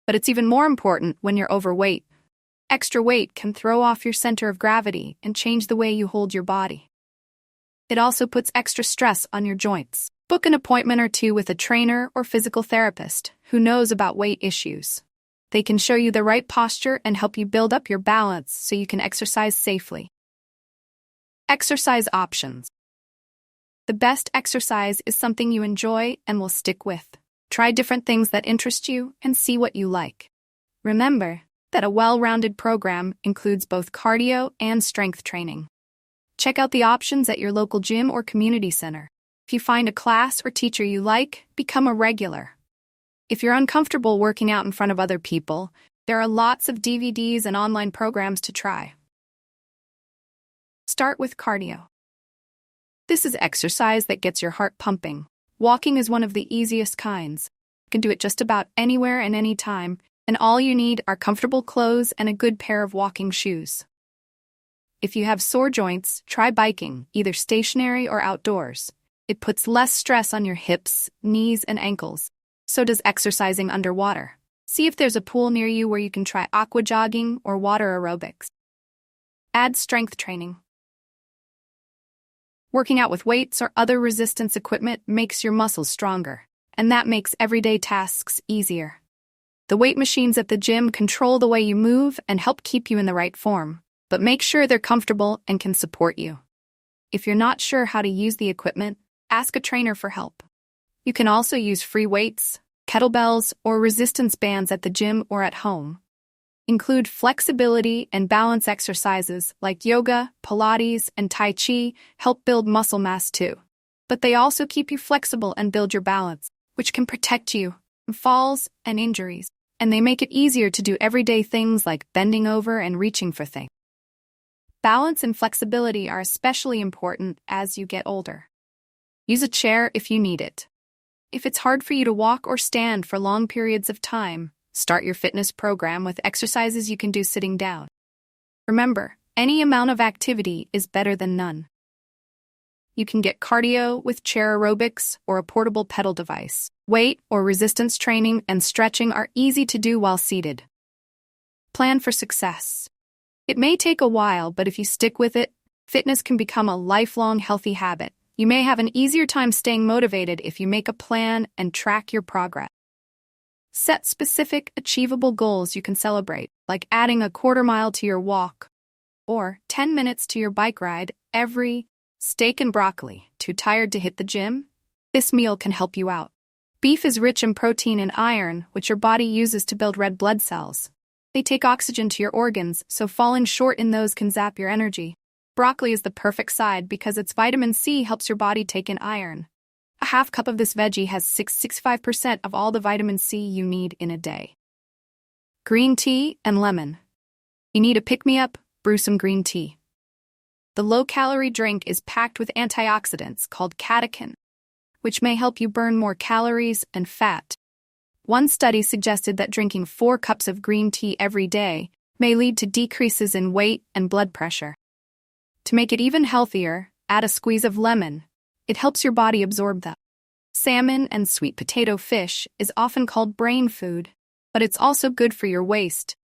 But it's even more important when you're overweight. Extra weight can throw off your center of gravity and change the way you hold your body. It also puts extra stress on your joints. Book an appointment or two with a trainer or physical therapist who knows about weight issues. They can show you the right posture and help you build up your balance so you can exercise safely. Exercise options. The best exercise is something you enjoy and will stick with. Try different things that interest you and see what you like. Remember that a well-rounded program includes both cardio and strength training. Check out the options at your local gym or community center. If you find a class or teacher you like, become a regular. If you're uncomfortable working out in front of other people, there are lots of DVDs and online programs to try. Start with cardio. This is exercise that gets your heart pumping. Walking is one of the easiest kinds. You can do it just about anywhere and anytime, and all you need are comfortable clothes and a good pair of walking shoes. If you have sore joints, try biking, either stationary or outdoors. It puts less stress on your hips, knees, and ankles. So does exercising underwater. See if there's a pool near you where you can try aqua jogging or water aerobics. Add strength training. Working out with weights or other resistance equipment makes your muscles stronger, and that makes everyday tasks easier. The weight machines at the gym control the way you move and help keep you in the right form, but make sure they're comfortable and can support you. If you're not sure how to use the equipment, ask a trainer for help. You can also use free weights, kettlebells, or resistance bands at the gym or at home. Include flexibility and balance exercises like yoga, Pilates, and Tai Chi help build muscle mass too. But they also keep you flexible and build your balance, which can protect you from falls and injuries. And they make it easier to do everyday things like bending over and reaching for things. Balance and flexibility are especially important as you get older. Use a chair if you need it. If it's hard for you to walk or stand for long periods of time, start your fitness program with exercises you can do sitting down. Remember, any amount of activity is better than none. You can get cardio with chair aerobics or a portable pedal device. Weight or resistance training and stretching are easy to do while seated. Plan for success. It may take a while, but if you stick with it, fitness can become a lifelong healthy habit. You may have an easier time staying motivated if you make a plan and track your progress. Set specific, achievable goals you can celebrate, like adding a quarter mile to your walk or 10 minutes to your bike ride every steak and broccoli. Too tired to hit the gym? This meal can help you out. Beef is rich in protein and iron, which your body uses to build red blood cells. They take oxygen to your organs, so falling short in those can zap your energy. Broccoli is the perfect side because its vitamin C helps your body take in iron. A half cup of this veggie has 65% of all the vitamin C you need in a day. Green tea and lemon. You need a pick-me-up? Brew some green tea. The low-calorie drink is packed with antioxidants called catechin, which may help you burn more calories and fat. One study suggested that drinking 4 cups of green tea every day may lead to decreases in weight and blood pressure. To make it even healthier, add a squeeze of lemon. It helps your body absorb them. Salmon and sweet potato fish is often called brain food, but it's also good for your waist.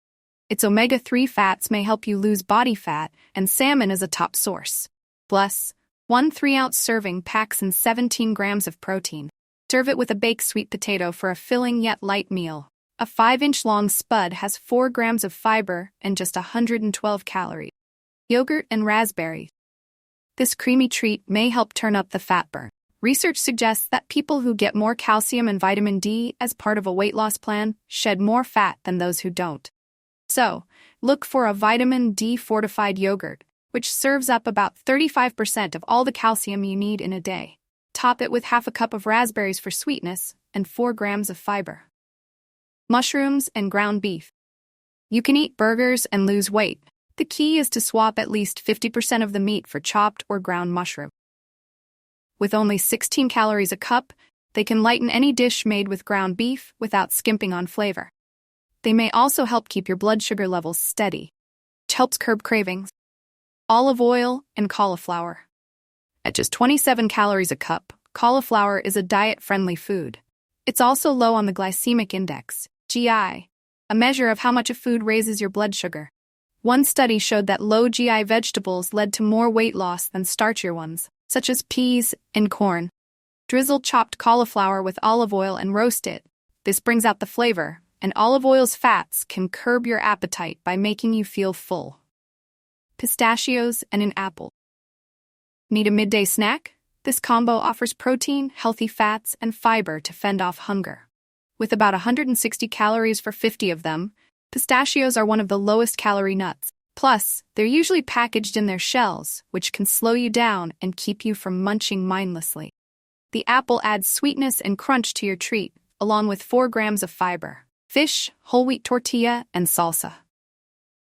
Its omega-3 fats may help you lose body fat, and salmon is a top source. Plus, 1 3-ounce serving packs in 17 grams of protein. Serve it with a baked sweet potato for a filling yet light meal. A 5-inch long spud has 4 grams of fiber and just 112 calories. Yogurt and raspberry. This creamy treat may help turn up the fat burn. Research suggests that people who get more calcium and vitamin D as part of a weight loss plan shed more fat than those who don't. So, look for a vitamin D fortified yogurt, which serves up about 35% of all the calcium you need in a day. Top it with half a cup of raspberries for sweetness and 4 grams of fiber. Mushrooms and ground beef. You can eat burgers and lose weight. The key is to swap at least 50% of the meat for chopped or ground mushroom. With only 16 calories a cup, they can lighten any dish made with ground beef without skimping on flavor. They may also help keep your blood sugar levels steady, which helps curb cravings. Olive oil and cauliflower. At just 27 calories a cup, cauliflower is a diet-friendly food. It's also low on the glycemic index, GI, a measure of how much a food raises your blood sugar. One study showed that low GI vegetables led to more weight loss than starchier ones, such as peas and corn. Drizzle chopped cauliflower with olive oil and roast it. This brings out the flavor, and olive oil's fats can curb your appetite by making you feel full. Pistachios and an apple. Need a midday snack? This combo offers protein, healthy fats, and fiber to fend off hunger. With about 160 calories for 50 of them, pistachios are one of the lowest calorie nuts. Plus, they're usually packaged in their shells, which can slow you down and keep you from munching mindlessly. The apple adds sweetness and crunch to your treat, along with 4 grams of fiber. Fish, whole wheat tortilla, and salsa.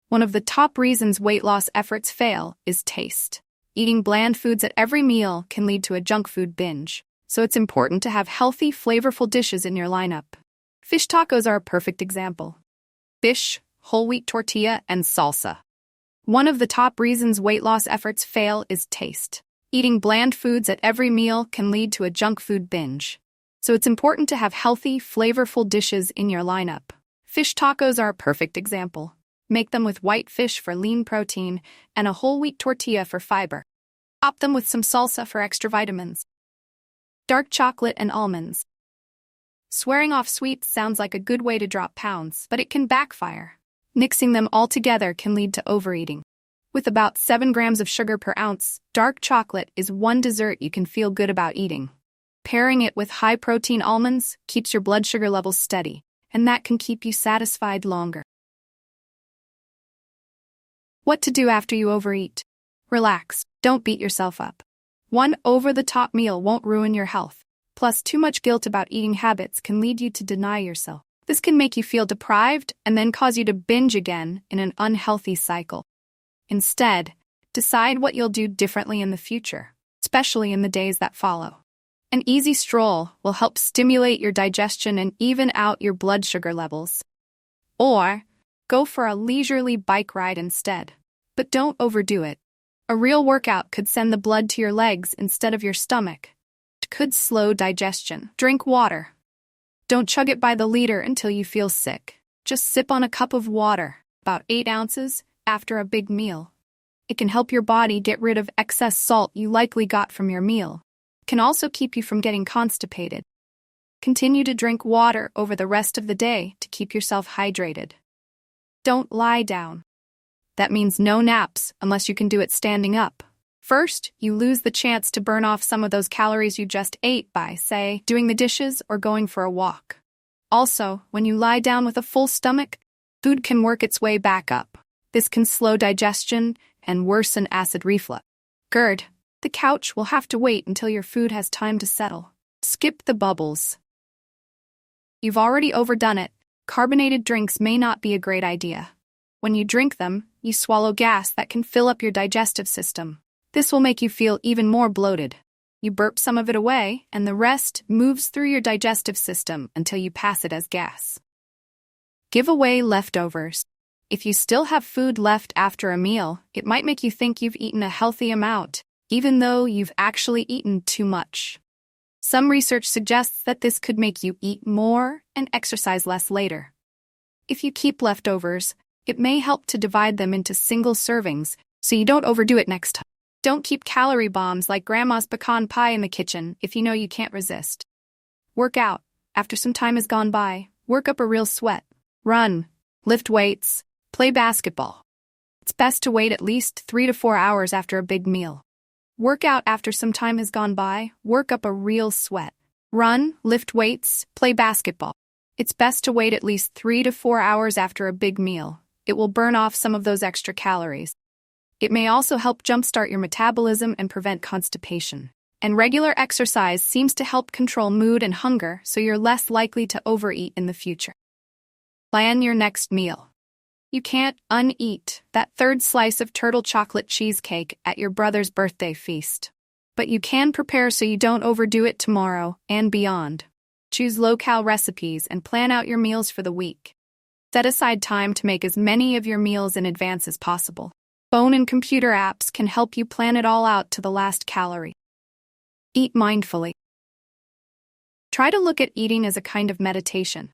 One of the top reasons weight loss efforts fail is taste. Eating bland foods at every meal can lead to a junk food binge, so it's important to have healthy, flavorful dishes in your lineup. Fish tacos are a perfect example. Fish, whole wheat tortilla, and salsa. One of the top reasons weight loss efforts fail is taste. Eating bland foods at every meal can lead to a junk food binge, so it's important to have healthy, flavorful dishes in your lineup. Fish tacos are a perfect example. Make them with white fish for lean protein and a whole wheat tortilla for fiber. Top them with some salsa for extra vitamins. Dark chocolate and almonds. Swearing off sweets sounds like a good way to drop pounds, but it can backfire. Mixing them all together can lead to overeating. With about 7 grams of sugar per ounce, dark chocolate is one dessert you can feel good about eating. Pairing it with high-protein almonds keeps your blood sugar levels steady, and that can keep you satisfied longer. What to do after you overeat? Relax, don't beat yourself up. One over-the-top meal won't ruin your health. Plus, too much guilt about eating habits can lead you to deny yourself. This can make you feel deprived and then cause you to binge again in an unhealthy cycle. Instead, Decide what you'll do differently in the future, especially in the days that follow. An easy stroll will help stimulate your digestion and even out your blood sugar levels. Or, go for a leisurely bike ride instead. But don't overdo it. A real workout could send the blood to your legs instead of your stomach. It could slow digestion. Drink water. Don't chug it by the liter until you feel sick. Just sip on a cup of water, about 8 ounces, after a big meal. It can help your body get rid of excess salt you likely got from your meal. It can also keep you from getting constipated. Continue to drink water over the rest of the day to keep yourself hydrated. Don't lie down. That means no naps unless you can do it standing up. First, you lose the chance to burn off some of those calories you just ate by, say, doing the dishes or going for a walk. Also, when you lie down with a full stomach, food can work its way back up. This can slow digestion and worsen acid reflux. GERD. The couch will have to wait until your food has time to settle. Skip the bubbles. You've already overdone it. Carbonated drinks may not be a great idea. When you drink them, you swallow gas that can fill up your digestive system. This will make you feel even more bloated. You burp some of it away, and the rest moves through your digestive system until you pass it as gas. Give away leftovers. If you still have food left after a meal, it might make you think you've eaten a healthy amount, even though you've actually eaten too much. Some research suggests that this could make you eat more and exercise less later. If you keep leftovers, it may help to divide them into single servings so you don't overdo it next time. Don't keep calorie bombs like grandma's pecan pie in the kitchen if you know you can't resist. Work out. After some time has gone by, work up a real sweat. Run, lift weights, play basketball. It's best to wait at least 3 to 4 hours after a big meal. Work out after some time has gone by, work up a real sweat. Run, lift weights, play basketball. It's best to wait at least 3 to 4 hours after a big meal. It will burn off some of those extra calories. It may also help jumpstart your metabolism and prevent constipation. And regular exercise seems to help control mood and hunger, so you're less likely to overeat in the future. Plan your next meal. You can't uneat that third slice of turtle chocolate cheesecake at your brother's birthday feast. But you can prepare so you don't overdo it tomorrow and beyond. Choose low-cal recipes and plan out your meals for the week. Set aside time to make as many of your meals in advance as possible. Phone and computer apps can help you plan it all out to the last calorie. Eat mindfully. Try to look at eating as a kind of meditation.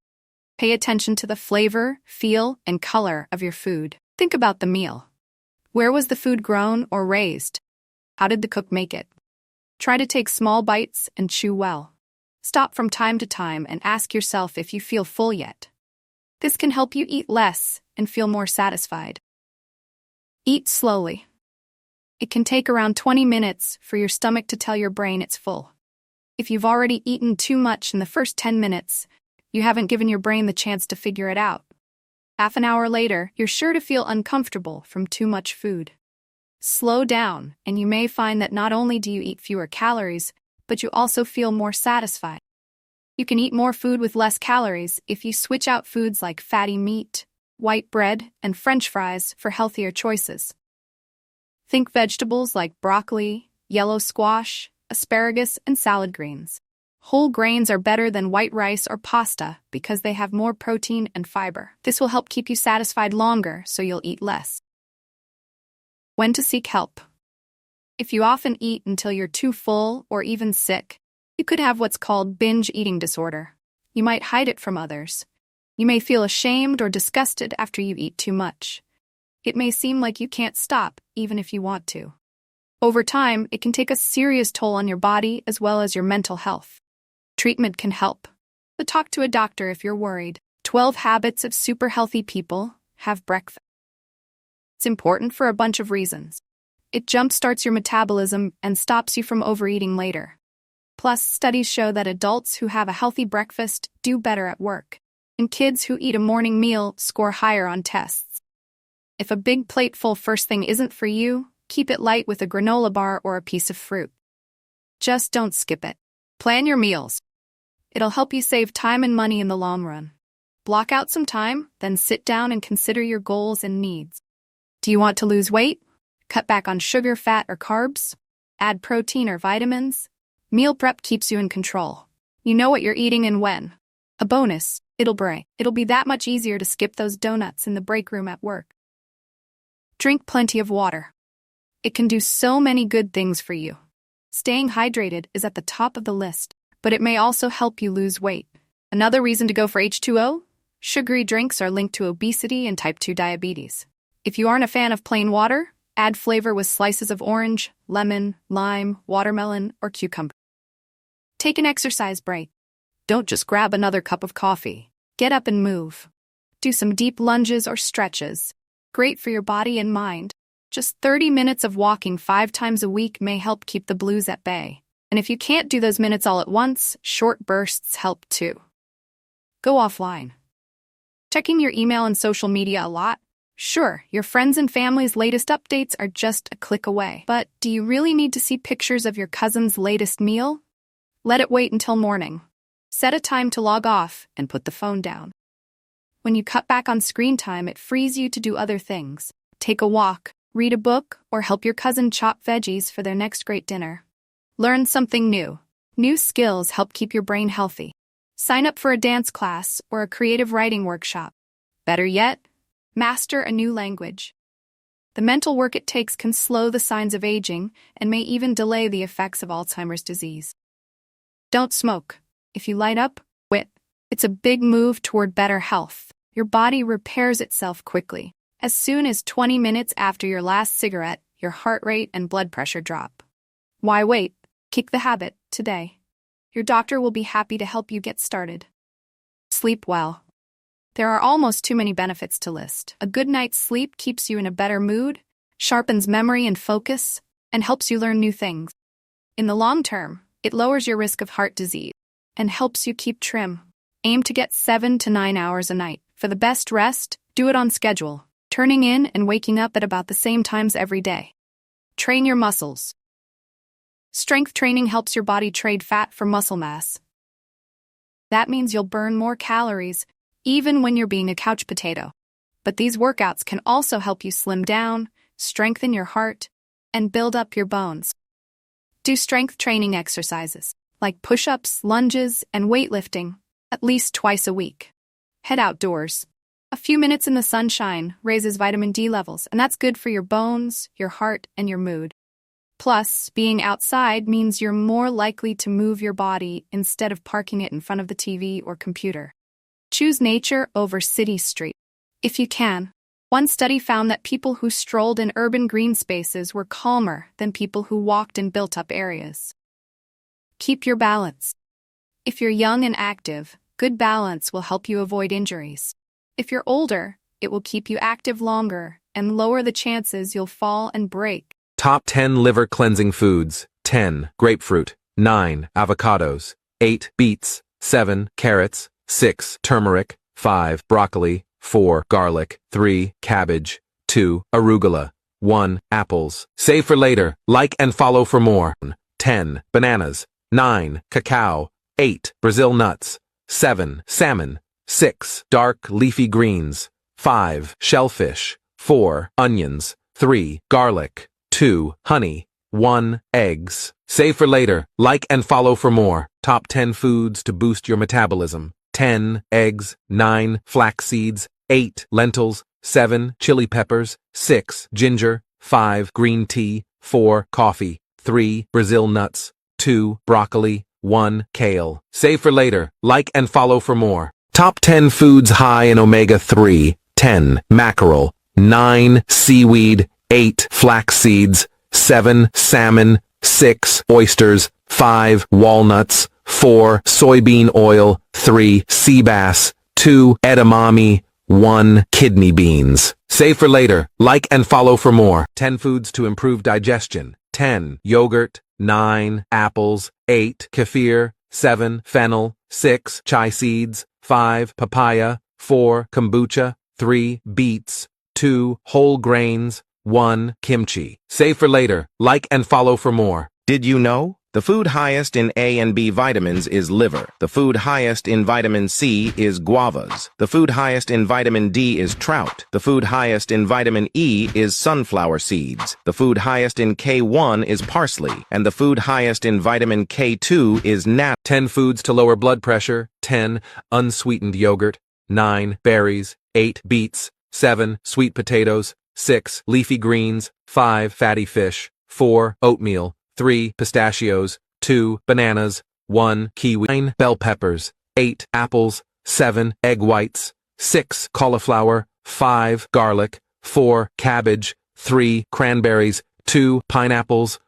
Pay attention to the flavor, feel, and color of your food. Think about the meal. Where was the food grown or raised? How did the cook make it? Try to take small bites and chew well. Stop from time to time and ask yourself if you feel full yet. This can help you eat less and feel more satisfied. Eat slowly. It can take around 20 minutes for your stomach to tell your brain it's full. If you've already eaten too much in the first 10 minutes, you haven't given your brain the chance to figure it out. Half an hour later, you're sure to feel uncomfortable from too much food. Slow down, and you may find that not only do you eat fewer calories, but you also feel more satisfied. You can eat more food with less calories if you switch out foods like fatty meat, white bread, and French fries for healthier choices. Think vegetables like broccoli, yellow squash, asparagus, and salad greens. Whole grains are better than white rice or pasta because they have more protein and fiber. This will help keep you satisfied longer so you'll eat less. When to seek help. If you often eat until you're too full or even sick, you could have what's called binge eating disorder. You might hide it from others. You may feel ashamed or disgusted after you eat too much. It may seem like you can't stop, even if you want to. Over time, it can take a serious toll on your body as well as your mental health. Treatment can help, but talk to a doctor if you're worried. 12 habits of super healthy people have breakfast. It's important for a bunch of reasons. It jumpstarts your metabolism and stops you from overeating later. Plus, studies show that adults who have a healthy breakfast do better at work, and kids who eat a morning meal score higher on tests. If a big plateful first thing isn't for you, keep it light with a granola bar or a piece of fruit. Just don't skip it. Plan your meals. It'll help you save time and money in the long run. Block out some time, then sit down and consider your goals and needs. Do you want to lose weight? Cut back on sugar, fat, or carbs. Add protein or vitamins. Meal prep keeps you in control. You know what you're eating and when. A bonus, it'll be that much easier to skip those donuts in the break room at work. Drink plenty of water. It can do so many good things for you. Staying hydrated is at the top of the list, but it may also help you lose weight. Another reason to go for H2O? Sugary drinks are linked to obesity and type 2 diabetes. If you aren't a fan of plain water, add flavor with slices of orange, lemon, lime, watermelon, or cucumber. Take an exercise break. Don't just grab another cup of coffee. Get up and move. Do some deep lunges or stretches. Great for your body and mind. Just 30 minutes of walking 5 times a week may help keep the blues at bay. And if you can't do those minutes all at once, short bursts help too. Go offline. Checking your email and social media a lot? Sure, your friends and family's latest updates are just a click away. But do you really need to see pictures of your cousin's latest meal? Let it wait until morning. Set a time to log off and put the phone down. When you cut back on screen time, it frees you to do other things. Take a walk, read a book, or help your cousin chop veggies for their next great dinner. Learn something new. New skills help keep your brain healthy. Sign up for a dance class or a creative writing workshop. Better yet, master a new language. The mental work it takes can slow the signs of aging and may even delay the effects of Alzheimer's disease. Don't smoke. If you light up, quit. It's a big move toward better health. Your body repairs itself quickly. As soon as 20 minutes after your last cigarette, your heart rate and blood pressure drop. Why wait? Kick the habit today. Your doctor will be happy to help you get started. Sleep well. There are almost too many benefits to list. A good night's sleep keeps you in a better mood, sharpens memory and focus, and helps you learn new things. In the long term, it lowers your risk of heart disease and helps you keep trim. Aim to get 7 to 9 hours a night. For the best rest, do it on schedule, turning in and waking up at about the same times every day. Train your muscles. Strength training helps your body trade fat for muscle mass. That means you'll burn more calories, even when you're being a couch potato. But these workouts can also help you slim down, strengthen your heart, and build up your bones. Do strength training exercises, like push-ups, lunges, and weightlifting, at least twice a week. Head outdoors. A few minutes in the sunshine raises vitamin D levels, and that's good for your bones, your heart, and your mood. Plus, being outside means you're more likely to move your body instead of parking it in front of the TV or computer. Choose nature over city street, if you can. One study found that people who strolled in urban green spaces were calmer than people who walked in built-up areas. Keep your balance. If you're young and active, good balance will help you avoid injuries. If you're older, it will keep you active longer and lower the chances you'll fall and break. Top 10 liver cleansing foods. 10. Grapefruit. 9. Avocados. 8. Beets. 7. Carrots. 6. Turmeric. 5. Broccoli. 4. Garlic. 3. Cabbage. 2. Arugula. 1. Apples. Save for later. Like and follow for more. 10. Bananas. 9. Cacao. 8. Brazil nuts. 7. Salmon. 6. Dark leafy greens. 5. Shellfish. 4. Onions. 3. Garlic. 2. Honey. 1. Eggs. Save for later. Like and follow for more. Top 10 foods to boost your metabolism. 10. Eggs. 9. Flax seeds. 8. Lentils. 7. Chili peppers. 6. Ginger. 5. Green tea. 4. Coffee. 3. Brazil nuts. 2. Broccoli. 1. Kale. Save for later. Like and follow for more. Top 10 foods high in omega-3. 10. Mackerel. 9. Seaweed. 8. Flax seeds. 7. Salmon. 6. Oysters. 5. Walnuts. 4. Soybean oil. 3. Sea bass. 2. Edamame. 1. Kidney beans. Save for later. Like and follow for more. 10 foods to improve digestion. 10. Yogurt. 9. Apples. 8. Kefir. 7. Fennel. 6. Chia seeds. 5. Papaya. 4. Kombucha. 3. Beets. 2. Whole grains. 1. Kimchi. Save for later. Like and follow for more. Did you know? The food highest in A and B vitamins is liver. The food highest in vitamin C is guavas. The food highest in vitamin D is trout. The food highest in vitamin E is sunflower seeds. The food highest in K1 is parsley. And the food highest in vitamin K2 is nut. 10 foods to lower blood pressure. 10. Unsweetened yogurt. 9. Berries. 8. Beets. 7. Sweet potatoes. 6. Leafy greens. 5. Fatty fish. 4. Oatmeal. 3. Pistachios. 2. Bananas. 1. Kiwi. 9. Bell peppers. 8. Apples. 7. Egg whites. 6. Cauliflower. 5. Garlic. 4. Cabbage. 3. Cranberries. 2. Pineapples.